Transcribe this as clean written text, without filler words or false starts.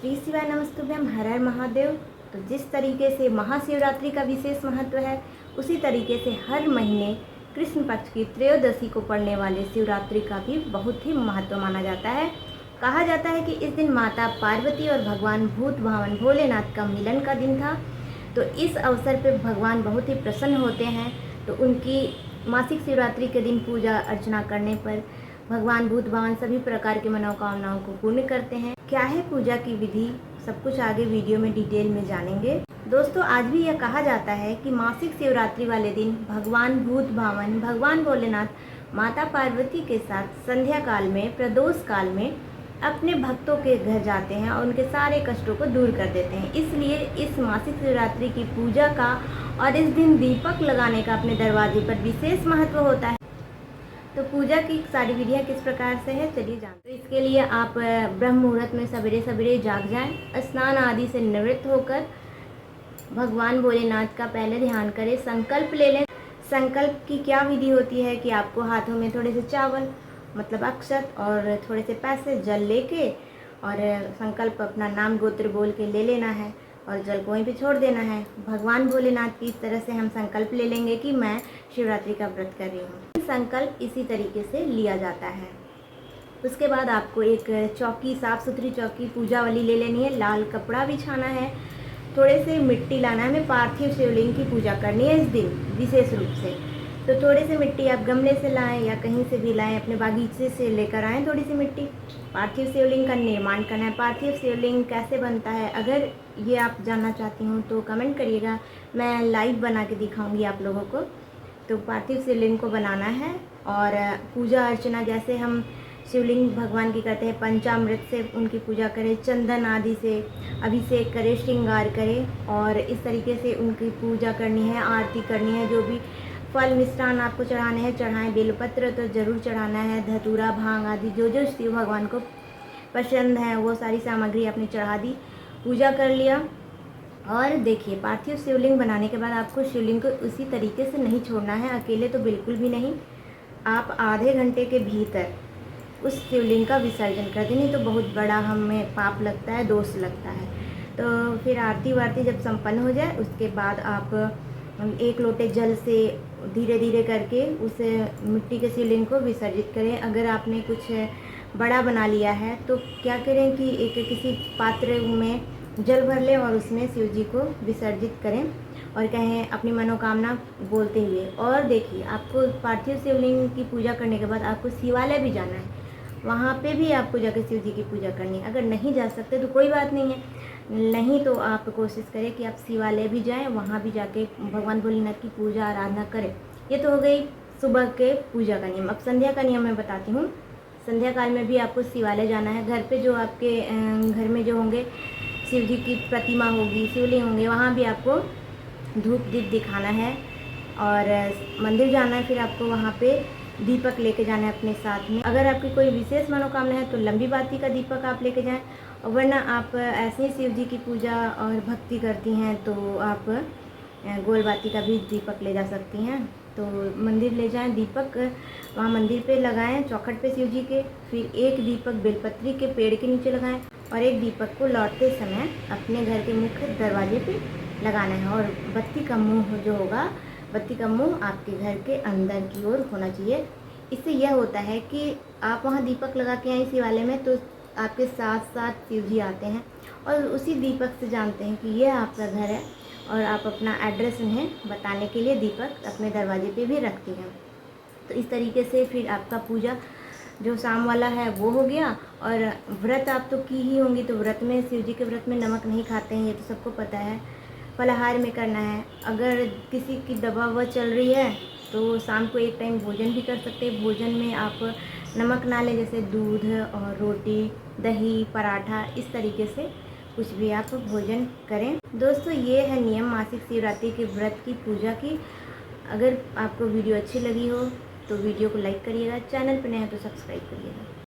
श्री शिवाय नमस्तुभ्यम, हर हर महादेव। तो जिस तरीके से महाशिवरात्रि का विशेष महत्व है, उसी तरीके से हर महीने कृष्ण पक्ष की त्रयोदशी को पड़ने वाले शिवरात्रि का भी बहुत ही महत्व माना जाता है। कहा जाता है कि इस दिन माता पार्वती और भगवान भूत भावन भोलेनाथ का मिलन का दिन था। तो इस अवसर पर भगवान बहुत ही प्रसन्न होते हैं। तो उनकी मासिक शिवरात्रि के दिन पूजा अर्चना करने पर भगवान भूत भावन सभी प्रकार की मनोकामनाओं को पूर्ण करते हैं। क्या है पूजा की विधि, सब कुछ आगे वीडियो में डिटेल में जानेंगे। दोस्तों, आज भी यह कहा जाता है कि मासिक शिवरात्रि वाले दिन भगवान भूत भावन भगवान भोलेनाथ माता पार्वती के साथ संध्या काल में प्रदोष काल में अपने भक्तों के घर जाते हैं और उनके सारे कष्टों को दूर कर देते हैं। इसलिए इस मासिक शिवरात्रि की पूजा का और इस दिन दीपक लगाने का अपने दरवाजे पर विशेष महत्व होता है। तो पूजा की सारी विधियाँ किस प्रकार से है, चलिए जानते हैं। तो इसके लिए आप ब्रह्म मुहूर्त में सवेरे सवेरे जाग जाएं, स्नान आदि से निवृत्त होकर भगवान भोलेनाथ का पहले ध्यान करें, संकल्प ले लें। संकल्प की क्या विधि होती है कि आपको हाथों में थोड़े से चावल मतलब अक्षत और थोड़े से पैसे जल लेके और संकल्प अपना नाम गोत्र बोल के ले लेना है और जल को वहीं पे छोड़ देना है। भगवान भोलेनाथ की इस तरह से हम संकल्प ले लेंगे कि मैं शिवरात्रि का व्रत कर रही हूँ। संकल्प इसी तरीके से लिया जाता है। उसके बाद आपको एक चौकी, साफ़ सुथरी चौकी पूजा वाली ले लेनी है, लाल कपड़ा बिछाना है, थोड़े से मिट्टी लाना है। हमें पार्थिव शिवलिंग की पूजा करनी है इस दिन विशेष रूप से। तो थोड़े से मिट्टी आप गमले से लाएं या कहीं से भी लाएं, अपने बागीचे से लेकर आएँ थोड़ी सी मिट्टी। पार्थिव शिवलिंग का निर्माण करना है। पार्थिव शिवलिंग कैसे बनता है, अगर ये आप जानना चाहती हूँ तो कमेंट करिएगा, मैं लाइव बना के दिखाऊंगी आप लोगों को। तो पार्थिव शिवलिंग को बनाना है और पूजा अर्चना जैसे हम शिवलिंग भगवान की करते हैं, पंचामृत से उनकी पूजा करें, चंदन आदि से अभिषेक करें, श्रृंगार करें और इस तरीके से उनकी पूजा करनी है, आरती करनी है। जो भी फल मिष्ठान आपको चढ़ाने हैं चढ़ाएं, बेलपत्र तो ज़रूर चढ़ाना है, धतूरा भांग आदि जो जो शिव भगवान को पसंद है वो सारी सामग्री आपने चढ़ा दी, पूजा कर लिया। और देखिए, पार्थिव शिवलिंग बनाने के बाद आपको शिवलिंग को उसी तरीके से नहीं छोड़ना है, अकेले तो बिल्कुल भी नहीं। आप आधे घंटे के भीतर उस शिवलिंग का विसर्जन कर दें, नहीं तो बहुत बड़ा हमें पाप लगता है, दोष लगता है। तो फिर आरती वारती जब संपन्न हो जाए उसके बाद आप एक लोटे जल से धीरे धीरे करके उस मिट्टी के शिवलिंग को विसर्जित करें। अगर आपने कुछ बड़ा बना लिया है तो क्या करें कि एक किसी पात्र में जल भर लें और उसमें शिव जी को विसर्जित करें और कहें अपनी मनोकामना बोलते हुए। और देखिए, आपको पार्थिव शिवलिंग की पूजा करने के बाद आपको शिवालय भी जाना है, वहाँ पे भी आपको जाकर शिव जी की पूजा करनी है। अगर नहीं जा सकते तो कोई बात नहीं है, नहीं तो आप कोशिश करें कि आप शिवालय भी जाएं, वहाँ भी जाके भगवान भोलेनाथ की पूजा आराधना करें। ये तो हो गई सुबह के पूजा का नियम। अब संध्या का नियम मैं बताती हूँ। संध्या काल में भी आपको शिवालय जाना है। घर पे जो आपके घर में जो होंगे शिव जी की प्रतिमा होगी, शिवलिंग होंगे, वहाँ भी आपको धूप दीप दिखाना है और मंदिर जाना है। फिर आपको वहाँ पे दीपक लेके जाना है अपने साथ में। अगर आपकी कोई विशेष मनोकामना है तो लंबी बाती का दीपक आप लेके जाएं, और वरना आप ऐसे ही शिव जी की पूजा और भक्ति करती हैं तो आप गोल बाती का भी दीपक ले जा सकती हैं। तो मंदिर ले जाएं, दीपक वहाँ मंदिर पे लगाएं, चौखट पे शिव जी के। फिर एक दीपक बेलपत्री के पेड़ के नीचे लगाएं और एक दीपक को लौटते समय अपने घर के मुख्य दरवाजे पे लगाना है। और बत्ती का मुँह जो होगा, बत्ती का मुँह आपके घर के अंदर की ओर होना चाहिए। इससे यह होता है कि आप वहाँ दीपक लगा के आए शिवालय में तो आपके साथ साथ शिव जी आते हैं और उसी दीपक से जानते हैं कि यह आपका घर है, और आप अपना एड्रेस उन्हें बताने के लिए दीपक अपने दरवाजे पे भी रखती हैं। तो इस तरीके से फिर आपका पूजा जो शाम वाला है वो हो गया। और व्रत आप तो की ही होंगी, तो व्रत में शिव जी के व्रत में नमक नहीं खाते हैं, ये तो सबको पता है। फलाहार में करना है। अगर किसी की दवा ववा चल रही है तो शाम को एक टाइम भोजन भी कर सकते हैं। भोजन में आप नमक ना लें, जैसे दूध और रोटी, दही, पराठा, इस तरीके से कुछ भी आप भोजन करें। दोस्तों, ये है नियम मासिक शिवरात्रि के व्रत की पूजा की। अगर आपको वीडियो अच्छी लगी हो तो वीडियो को लाइक करिएगा, चैनल पर नए हैं तो सब्सक्राइब करिएगा।